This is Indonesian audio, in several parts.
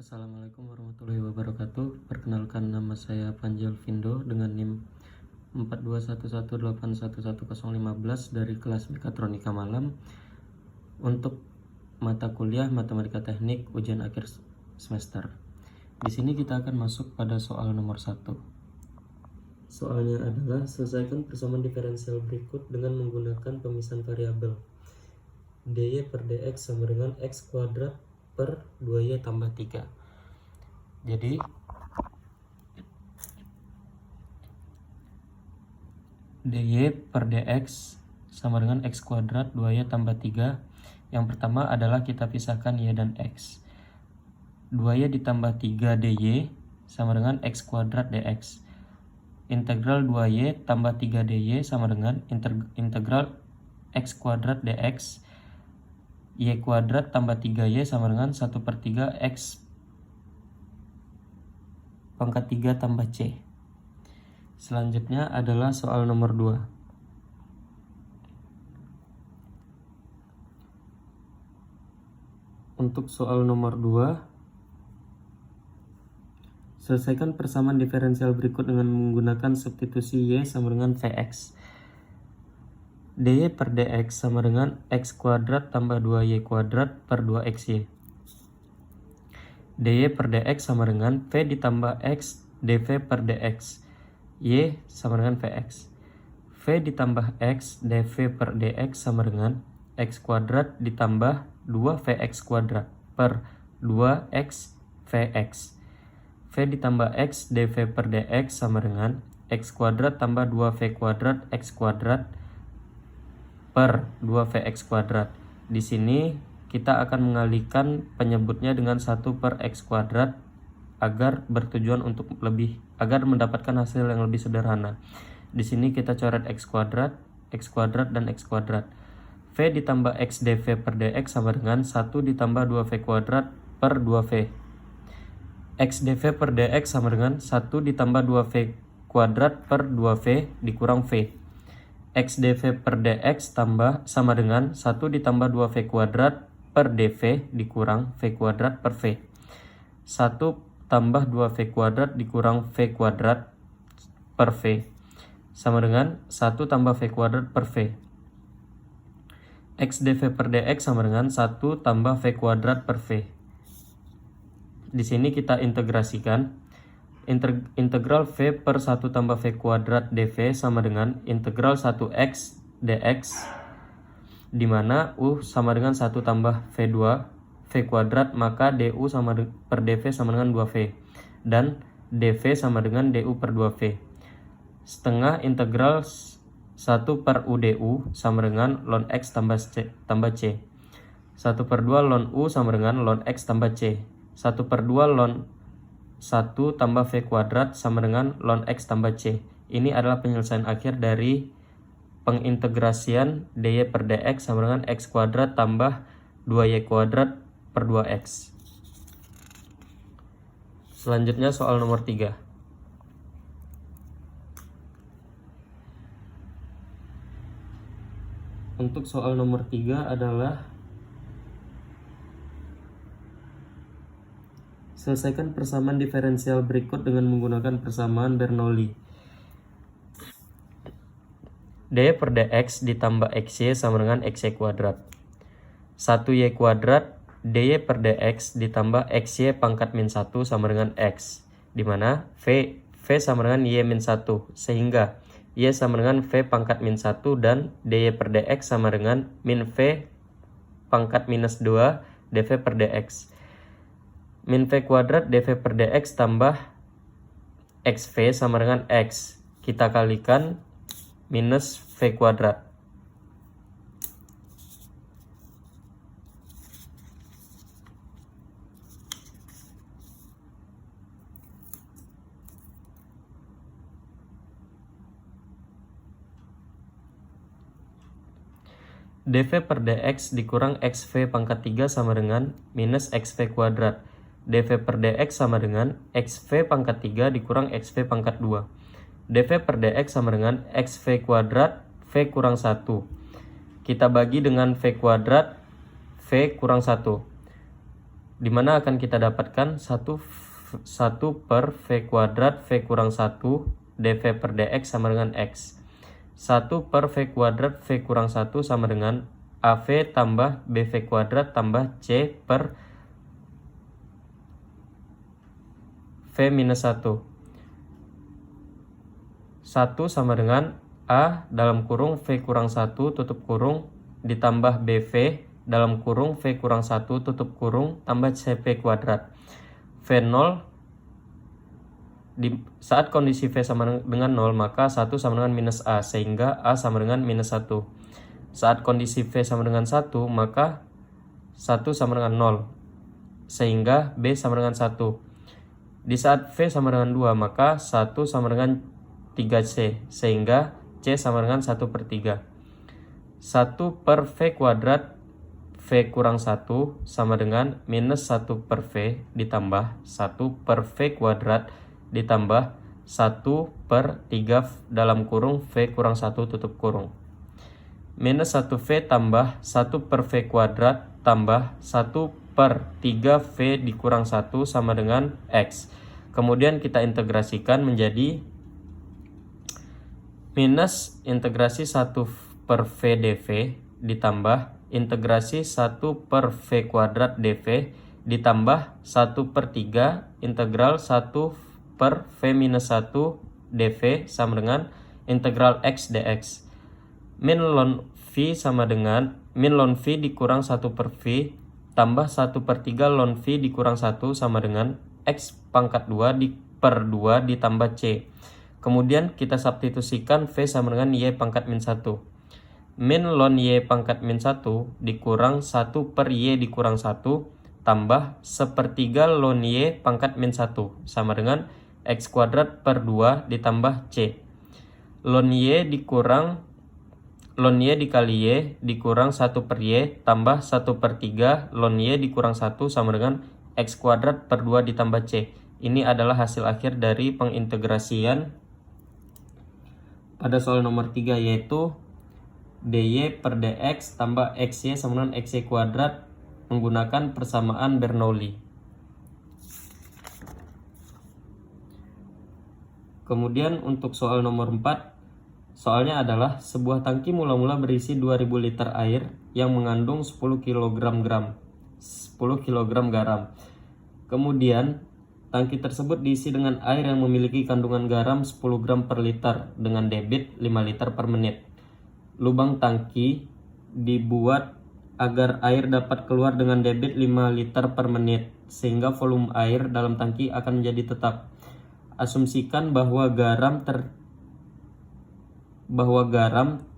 Assalamualaikum warahmatullahi wabarakatuh. Perkenalkan, nama saya Panjel Vindo dengan NIM 4211811015 dari kelas Mekatronika Malam untuk mata kuliah Matematika Teknik ujian akhir semester. Di sini kita akan masuk pada soal nomor 1. Soalnya adalah selesaikan persamaan diferensial berikut dengan menggunakan pemisahan variabel. dy per dx sama dengan x kuadrat per 2y tambah 3. Jadi dy per dx sama dengan x kuadrat 2y tambah 3. Yang pertama adalah kita pisahkan y dan x. 2y ditambah 3 dy sama dengan x kuadrat dx. Integral 2y tambah 3 dy sama dengan integral x kuadrat dx. Y kuadrat tambah 3y sama dengan 1/3 x pangkat 3 tambah c. Selanjutnya adalah soal nomor 2. Untuk soal nomor 2, selesaikan persamaan diferensial berikut dengan menggunakan substitusi y sama dengan vx. dy per dx sama dengan x kuadrat tambah 2y kuadrat per 2xy. dy per dx sama dengan v ditambah x dv per dx. Y sama dengan vx. V ditambah x dv per dx sama dengan x kuadrat ditambah 2vx kuadrat per 2x vx. V ditambah x dv per dx sama dengan x kuadrat tambah 2v kuadrat x kuadrat per 2vx kuadrat. Di sini kita akan mengalihkan penyebutnya dengan 1 per x kuadrat agar bertujuan untuk agar mendapatkan hasil yang lebih sederhana. Di sini kita coret x kuadrat, dan x kuadrat. V ditambah x dv per dx sama dengan 1 ditambah 2v kuadrat per 2v. X dv per dx sama dengan 1 ditambah 2v kuadrat per 2v dikurang v. X dv per dx sama dengan 1 ditambah 2v kuadrat per dv dikurang v kuadrat per v. 1 tambah 2v kuadrat dikurang v kuadrat per v sama dengan 1 tambah v kuadrat per v. X dv per dx sama dengan 1 tambah v kuadrat per v. Di sini kita integrasikan. Integral v per 1 tambah v kuadrat dv sama dengan integral 1x dx, di mana u sama dengan 1 tambah v2 v kuadrat, maka du per dv sama dengan 2v dan dv sama dengan du per 2v. Setengah integral 1 per u du sama dengan ln x tambah c. 1 per 2 ln u sama dengan ln x tambah c. 1 per 2 ln 1 tambah v kuadrat sama dengan ln x tambah c. Ini adalah penyelesaian akhir dari pengintegrasian dy per dx sama dengan x kuadrat tambah 2y kuadrat per 2x. Selanjutnya soal nomor 3. Untuk soal nomor 3 adalah selesaikan persamaan diferensial berikut dengan menggunakan persamaan Bernoulli. dy per dx ditambah xy sama dengan xy kuadrat. 1y kuadrat dy per dx ditambah xy pangkat min 1 sama dengan x, di mana v sama dengan y min 1, sehingga y sama dengan v pangkat min 1 dan dy per dx sama dengan min v pangkat minus 2 dv per dx. Min v kuadrat dv per dx tambah xv sama dengan x, kita kalikan minus v kuadrat. dv per dx dikurang xv pangkat 3 sama dengan minus xv kuadrat. dv per dx sama dengan xv pangkat 3 dikurang xv pangkat 2. dv per dx sama dengan xv kuadrat v kurang 1. Kita bagi dengan v kuadrat v kurang 1. dimana akan kita dapatkan 1 per V kuadrat V kurang 1 dV per dx sama dengan X. 1 per V kuadrat V kurang 1 sama dengan AV tambah BV kuadrat tambah C per V minus 1. 1 sama dengan A dalam kurung V kurang 1 tutup kurung ditambah BV dalam kurung V kurang 1 tutup kurung tambah CP kuadrat. V0 saat kondisi V sama dengan 0 maka 1 sama dengan minus A sehingga A sama dengan minus 1. Saat kondisi V sama dengan 1 maka 1 sama dengan 0 sehingga B sama dengan 1. Di saat V sama dengan 2 maka 1 sama dengan 3C sehingga C sama dengan 1 per 3. 1 per V kuadrat V kurang 1 sama dengan minus 1 per V ditambah 1 per V kuadrat ditambah 1 per 3 dalam kurung V kurang 1 tutup kurung. Minus 1V tambah 1 per V kuadrat tambah 1 per 3V dikurang 1 sama dengan X. Kemudian kita integrasikan menjadi minus integrasi 1 per V dV ditambah integrasi 1 per V kuadrat dV ditambah 1 per 3 integral 1 per V minus 1 dV sama dengan integral X dx. Min ln V sama dengan min ln V dikurang 1 per V tambah 1 per 3 ln V dikurang 1 sama dengan X pangkat 2 per 2 ditambah C. Kemudian kita substitusikan V sama dengan Y pangkat min 1. Min ln Y pangkat min 1 dikurang 1 per Y dikurang 1 tambah 1/3 ln Y pangkat min 1 sama dengan X kuadrat per 2 ditambah C. Ln Y dikali Y dikurang 1 per Y tambah 1 per 3 ln Y dikurang 1 sama dengan X kuadrat per 2 ditambah C. Ini adalah hasil akhir dari pengintegrasian pada soal nomor 3 yaitu dy per dx tambah xy sama dengan xy kuadrat menggunakan persamaan Bernoulli. Kemudian untuk soal nomor 4, soalnya adalah sebuah tangki mula-mula berisi 2000 liter air yang mengandung 10 kg garam. Kemudian tangki tersebut diisi dengan air yang memiliki kandungan garam 10 gram per liter dengan debit 5 liter per menit. Lubang tangki dibuat agar air dapat keluar dengan debit 5 liter per menit sehingga volume air dalam tangki akan menjadi tetap. Asumsikan bahwa garam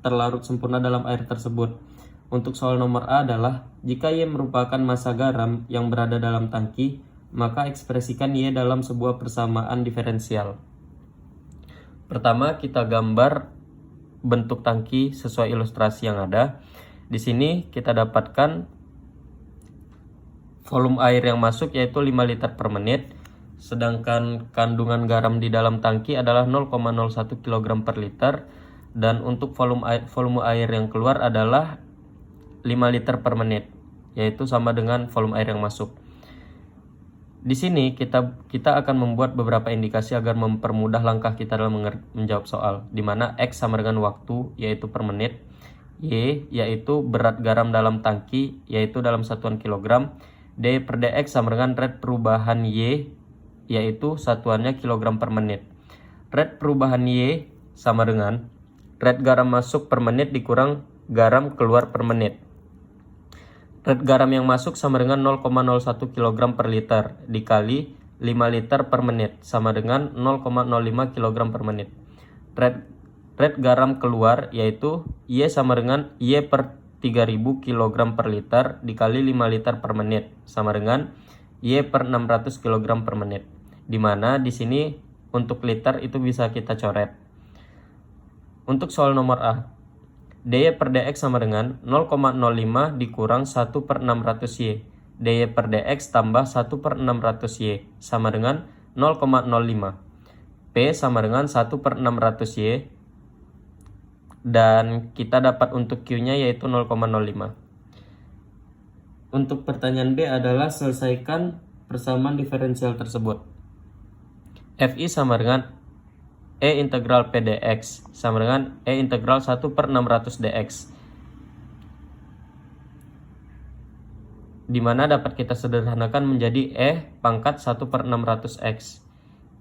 terlarut sempurna dalam air tersebut. Untuk soal nomor A adalah jika Y merupakan massa garam yang berada dalam tangki, maka ekspresikan Y dalam sebuah persamaan diferensial. Pertama, kita gambar bentuk tangki sesuai ilustrasi yang ada. Di sini kita dapatkan volume air yang masuk yaitu 5 liter per menit, sedangkan kandungan garam di dalam tangki adalah 0,01 kg per liter, dan untuk volume air yang keluar adalah 5 liter per menit, yaitu sama dengan volume air yang masuk. Di sini kita akan membuat beberapa indikasi agar mempermudah langkah kita dalam menjawab soal, di mana X sama dengan waktu yaitu per menit, Y yaitu berat garam dalam tangki yaitu dalam satuan kilogram, D per dx sama dengan rate perubahan Y yaitu satuannya kilogram per menit. Rate perubahan Y sama dengan rate garam masuk per menit dikurang garam keluar per menit. Rate garam yang masuk sama dengan 0,01 kg per liter dikali 5 liter per menit sama dengan 0,05 kg per menit. Rate garam keluar yaitu Y sama dengan Y per 3000 kg per liter dikali 5 liter per menit sama dengan Y per 600 kg per menit. Dimana di sini untuk liter itu bisa kita coret. Untuk soal nomor A, dy per dx sama dengan 0,05 dikurang 1 per 600 Y. dy per dx tambah 1 per 600 Y sama dengan 0,05. P sama dengan 1 per 600 Y. Dan kita dapat untuk Q nya yaitu 0,05. Untuk pertanyaan B adalah selesaikan persamaan diferensial tersebut. FI sama dengan E integral P dx sama dengan E integral 1/600 dx, dimana dapat kita sederhanakan menjadi E pangkat 1/600 x.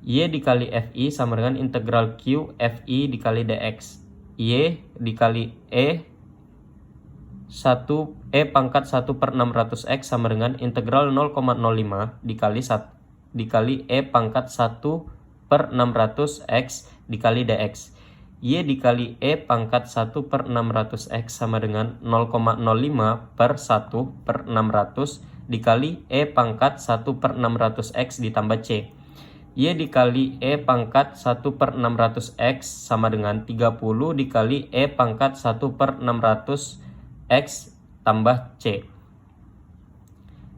Y dikali FI sama dengan integral Q FI dikali dx. Y dikali E pangkat 1/600 x sama dengan integral 0,05 dikali E pangkat 1/600 x dikali dx. Y dikali E pangkat 1/600 x sama dengan 0,05 per 1/600 dikali E pangkat 1/600 x ditambah C. Y dikali E pangkat 1/600 x sama dengan 30 dikali E pangkat 1/600 x tambah C.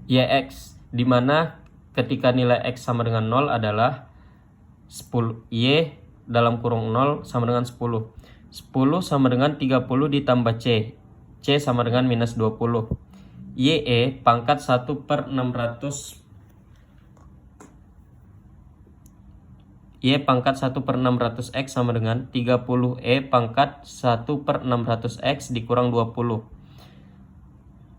YX, dimana ketika nilai X sama dengan 0 adalah 10, Y dalam kurung 0 sama dengan 10. 10 sama dengan 30 ditambah C. C sama dengan minus 20. YE pangkat 1/600 Y pangkat 1/600 X sama dengan 30 E pangkat 1/600 X dikurang 20.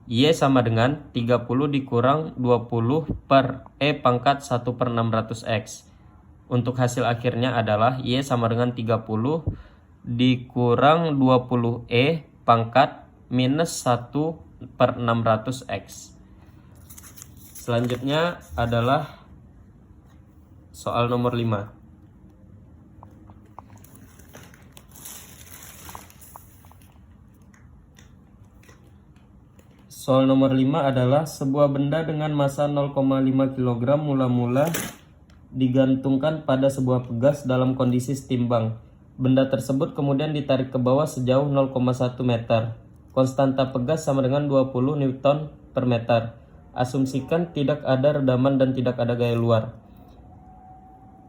Y sama dengan 30 dikurang 20 per E pangkat 1/600 X. Untuk hasil akhirnya adalah Y sama dengan 30 dikurang 20 E pangkat minus 1/600 X. Selanjutnya adalah soal nomor 5. Soal nomor 5 adalah sebuah benda dengan massa 0,5 kg mula-mula digantungkan pada sebuah pegas dalam kondisi setimbang. Benda tersebut kemudian ditarik ke bawah sejauh 0,1 meter. Konstanta pegas sama dengan 20 Newton per meter. Asumsikan tidak ada redaman dan tidak ada gaya luar.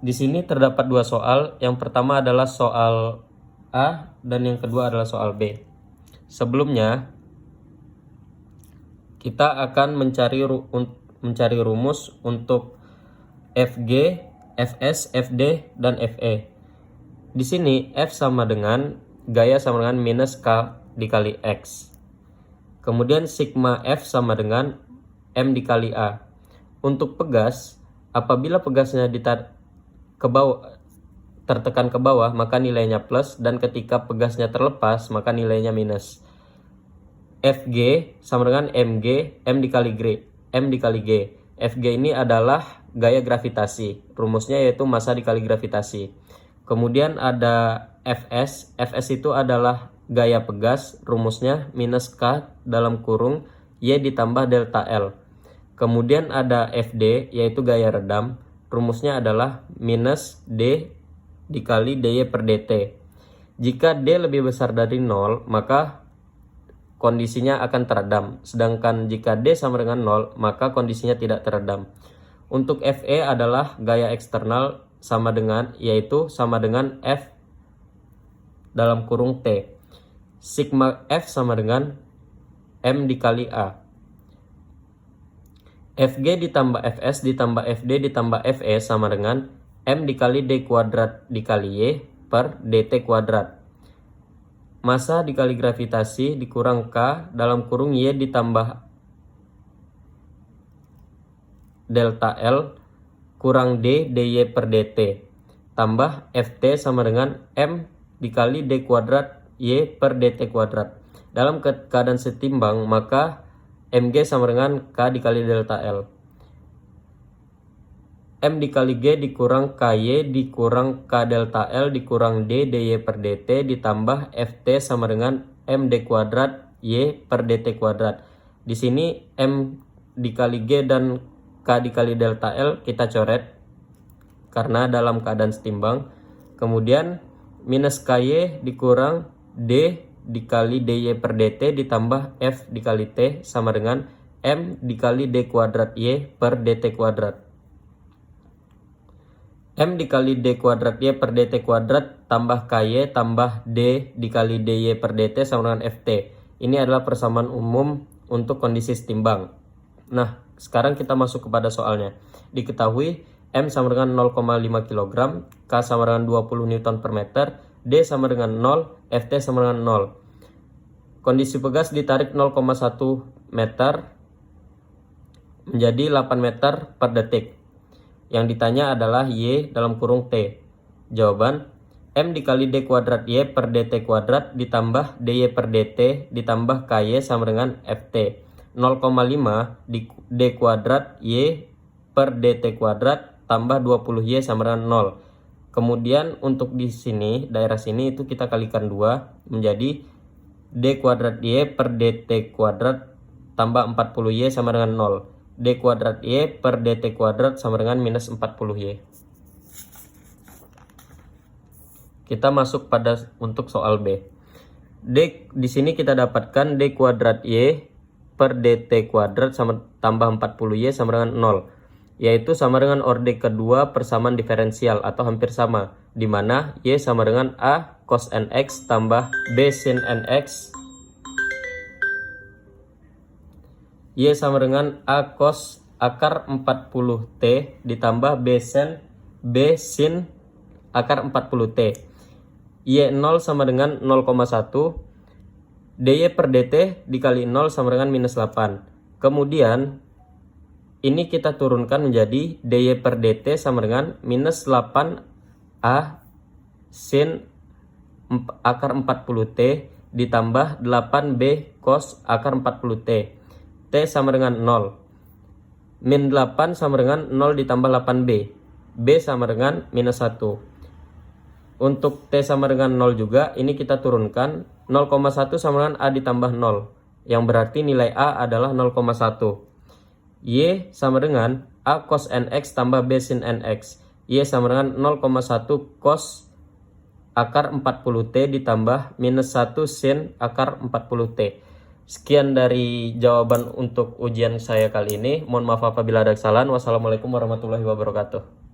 Di sini terdapat dua soal. Yang pertama adalah soal A dan yang kedua adalah soal B. Sebelumnya kita akan mencari rumus untuk FG, Fs, Fd, dan Fe. Di sini F sama dengan gaya sama dengan minus K dikali X. Kemudian sigma F sama dengan M dikali A. Untuk pegas, apabila pegasnya tertekan ke bawah, maka nilainya plus, dan ketika pegasnya terlepas, maka nilainya minus. Fg sama dengan Mg, M dikali G. Fg ini adalah gaya gravitasi. Rumusnya yaitu massa dikali gravitasi. Kemudian ada Fs. Fs itu adalah gaya pegas. Rumusnya minus K dalam kurung Y ditambah delta L. Kemudian ada Fd yaitu gaya redam. Rumusnya adalah minus D dikali dy per dt. Jika D lebih besar dari 0, maka kondisinya akan teredam. Sedangkan jika D sama dengan 0, maka kondisinya tidak teredam. Untuk Fe adalah gaya eksternal yaitu sama dengan F dalam kurung T. Sigma F sama dengan M dikali A. Fg ditambah Fs ditambah Fd ditambah Fe sama dengan M dikali D kuadrat dikali Y per dt kuadrat. Massa dikali gravitasi dikurang K dalam kurung Y ditambah delta L kurang D dy per dt tambah Ft sama dengan M dikali D kuadrat Y per dt kuadrat. Dalam keadaan setimbang, maka Mg sama dengan K dikali delta L. M dikali G dikurang KY dikurang K delta L dikurang D dy per dt ditambah Ft sama dengan M d kuadrat Y per dt kuadrat. Di sini M dikali G dan K dikali delta L kita coret karena dalam keadaan setimbang. Kemudian minus KY dikurang D dikali dy per dt ditambah F dikali T sama dengan M dikali D kuadrat Y per dt kuadrat. M dikali D kuadrat Y per dt kuadrat tambah KY tambah D dikali dy per dt sama dengan Ft. Ini adalah persamaan umum untuk kondisi setimbang. Nah, sekarang kita masuk kepada soalnya. Diketahui M sama dengan 0,5 kg, K sama dengan 20 Newton per meter, D sama dengan 0, Ft sama dengan 0. Kondisi pegas ditarik 0,1 meter menjadi 8 meter per detik. Yang ditanya adalah Y dalam kurung T. Jawaban, M dikali D kuadrat Y per DT kuadrat ditambah DY per DT ditambah KY sama dengan FT. 0,5 di D kuadrat Y per DT kuadrat tambah 20Y sama dengan 0. Kemudian untuk di sini, daerah sini itu kita kalikan 2 menjadi D kuadrat Y per DT kuadrat tambah 40Y sama dengan 0. D kuadrat Y per DT kuadrat sama dengan minus 40Y. Kita masuk pada untuk soal B. D di sini kita dapatkan D kuadrat Y per DT kuadrat sama tambah 40Y sama dengan 0. Yaitu sama dengan orde kedua persamaan diferensial atau hampir sama. Di mana Y sama dengan A cos NX tambah B sin NX. Y sama dengan A cos akar 40T ditambah B sin akar 40T. Y0 sama dengan 0,1. DY per DT dikali 0 sama dengan minus 8. Kemudian ini kita turunkan menjadi DY per DT sama dengan minus 8A sin akar 40T ditambah 8B cos akar 40T. T sama dengan 0. Min 8 sama dengan 0 ditambah 8B. B sama dengan minus 1. Untuk T sama dengan 0 juga, ini kita turunkan. 0,1 sama dengan A ditambah 0. Yang berarti nilai A adalah 0,1. Y sama dengan A cos NX tambah B sin NX. Y sama dengan 0,1 cos akar 40T ditambah minus 1 sin akar 40T. Sekian dari jawaban untuk ujian saya kali ini. Mohon maaf apabila ada kesalahan. Wassalamualaikum warahmatullahi wabarakatuh.